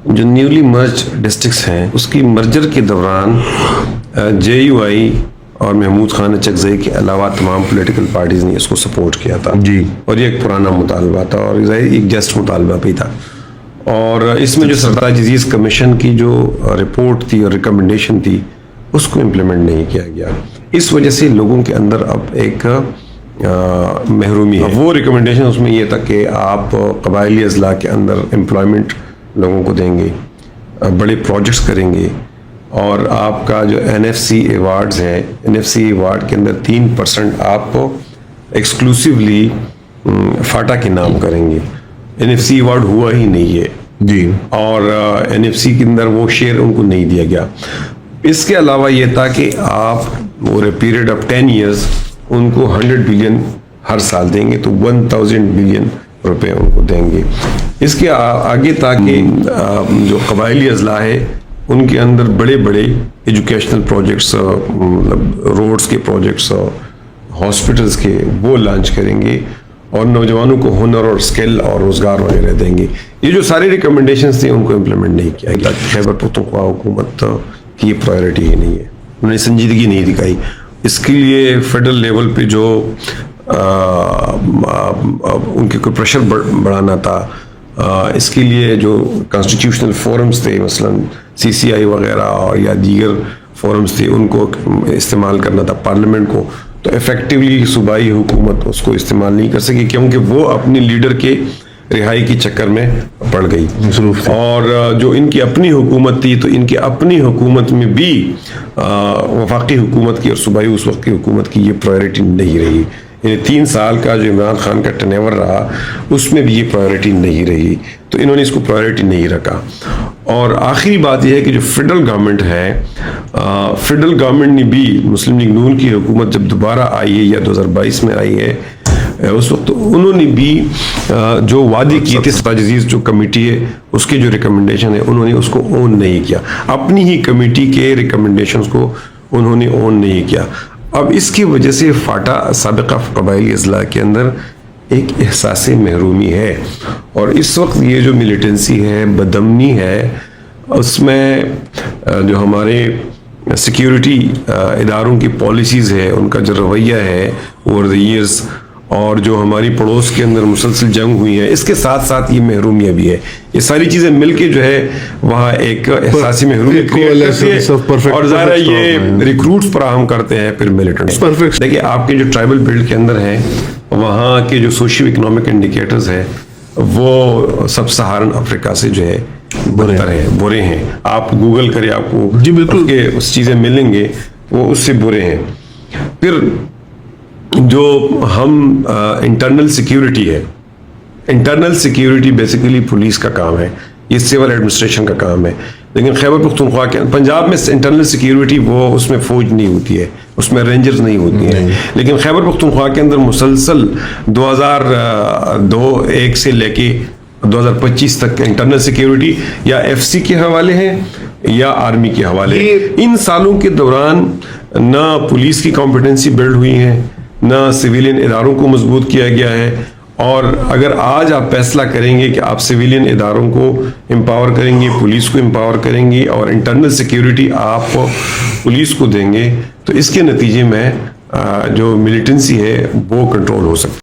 जो न्यूली मर्ज डिस्ट्रिक्ट्स हैं उसकी मर्जर के दौरान JUI और महमूद खान चकजई के अलावा तमाम पॉलिटिकल पार्टीज ने इसको सपोर्ट किया था जी। और ये एक पुराना मुतालबा था और एक जस्ट मुतालबा भी था। और इसमें जो सरताज अजीज कमीशन की जो रिपोर्ट थी और रिकमेंडेशन थी उसको इम्प्लीमेंट नहीं किया गया। इस वजह से लोगों के अंदर अब एक महरूमी है। वो रिकमेंडेशन उसमें ये था कि आप कबायली अजला के अंदर एम्प्लॉयमेंट लोगों को देंगे, बड़े प्रोजेक्ट्स करेंगे और आपका जो NFC अवार्ड्स हैं, NFC अवार्ड के अंदर 3% आप एक्सक्लूसिवली फाटा के नाम करेंगे। NFC अवार्ड हुआ ही नहीं है जी। और NFC के अंदर वो शेयर उनको नहीं दिया गया। इसके अलावा ये था कि आप ओवर पीरियड ऑफ 10 ईयर्स उनको 100 बिलियन हर साल देंगे, तो 1000 बिलियन रुपए उनको देंगे। इसके आगे था कि जो कबायली अजला है उनके अंदर बड़े बड़े एजुकेशनल प्रोजेक्ट्स, मतलब रोड्स के प्रोजेक्ट्स, हॉस्पिटल्स के, वो लॉन्च करेंगे और नौजवानों को हुनर और स्किल और रोजगार वगैरह देंगे। ये जो सारी रिकमेंडेशंस थी उनको इम्प्लीमेंट नहीं किया गया। खैबर पख्तूनख्वा हुकूमत की ये प्रायोरिटी ही नहीं है, उन्होंने संजीदगी नहीं दिखाई। इसके लिए फेडरल लेवल पे जो उनके कोई प्रेशर बढ़ाना था, इसके लिए जो कॉन्स्टिट्यूशनल फोरम्स थे, मसलन CCI वगैरह और या दीगर फोरम्स थे, उनको इस्तेमाल करना था पार्लियामेंट को, तो इफेक्टिवली सूबाई हुकूमत उसको इस्तेमाल नहीं कर सकी क्योंकि वो अपने लीडर के रिहाई के चक्कर में पड़ गई। और जो इनकी अपनी हुकूमत थी, तो इनकी अपनी हुकूमत में भी वफाकी हुकूमत की और सूबाई उस वक्त की हुकूमत की ये प्रायोरिटी नहीं रही। यानी 3 साल का जो इमरान खान का टर्नओवर रहा उसमें भी ये प्रायोरिटी नहीं रही, तो इन्होंने इसको प्रायोरिटी नहीं रखा। और आखिरी बात यह है कि जो फेडरल गवर्नमेंट है, फेडरल गवर्नमेंट ने भी मुस्लिम लीग नून की हुकूमत जब दोबारा आई है या 2022 में आई है, उस वक्त उन्होंने भी जो वादे किए थे, सरताज अजीज जो कमेटी है उसके जो रिकमेंडेशन है उन्होंने उसको ओन नहीं किया। अपनी ही कमेटी के रिकमेंडेशंस को उन्होंने ओन नहीं किया। अब इसकी वजह से फाटा साबिका कबायली अजला के अंदर एक एहसास महरूमी है और इस वक्त ये जो मिलिटेंसी है, बदमनी है, उसमें जो हमारे सिक्योरिटी इदारों की पॉलिसीज़ है, उनका जो रवैया है ओवर द ईयर्स, और जो हमारी पड़ोस के अंदर मुसलसल जंग हुई है, इसके साथ साथ ये महरूमिया भी है। ये सारी चीज़ें मिलके जो है वहाँ एक एहसासी महरूमियत क्रिएट करती है और ज़ाहिर है ये रिक्रूट्स फराहम करते हैं फिर मिलिटेंट्स। देखिए आपके जो ट्राइबल बेल्ट के अंदर है, वहाँ के जो सोशियो इकोनॉमिक इंडिकेटर्स है वो सब सहारन अफ्रीका से जो है बुरे हैं। आप गूगल करें, आपको जी बिल्कुल के उस चीज़ें मिलेंगे वो उससे बुरे हैं। फिर जो हम इंटरनल सिक्योरिटी है, इंटरनल सिक्योरिटी बेसिकली पुलिस का काम है, ये सिविल एडमिनिस्ट्रेशन का काम है। लेकिन खैबर पख्तूनख्वा के पंजाब में इंटरनल सिक्योरिटी वो उसमें फौज नहीं होती है, उसमें रेंजर्स नहीं होती हैं। लेकिन खैबर पख्तूनख्वा के अंदर मुसलसल 2002-1 से लेके 2025 तक इंटरनल सिक्योरिटी या FC के हवाले हैं या आर्मी के हवाले। इन सालों के दौरान ना पुलिस की कॉम्पिटेंसी बिल्ड हुई है, ना सिविलियन इदारों को मजबूत किया गया है। और अगर आज आप फैसला करेंगे कि आप सिविलियन इदारों को एम्पावर करेंगे, पुलिस को एम्पावर करेंगे और इंटरनल सिक्योरिटी आप पुलिस को देंगे, तो इसके नतीजे में जो मिलिटेंसी है वो कंट्रोल हो सकती है।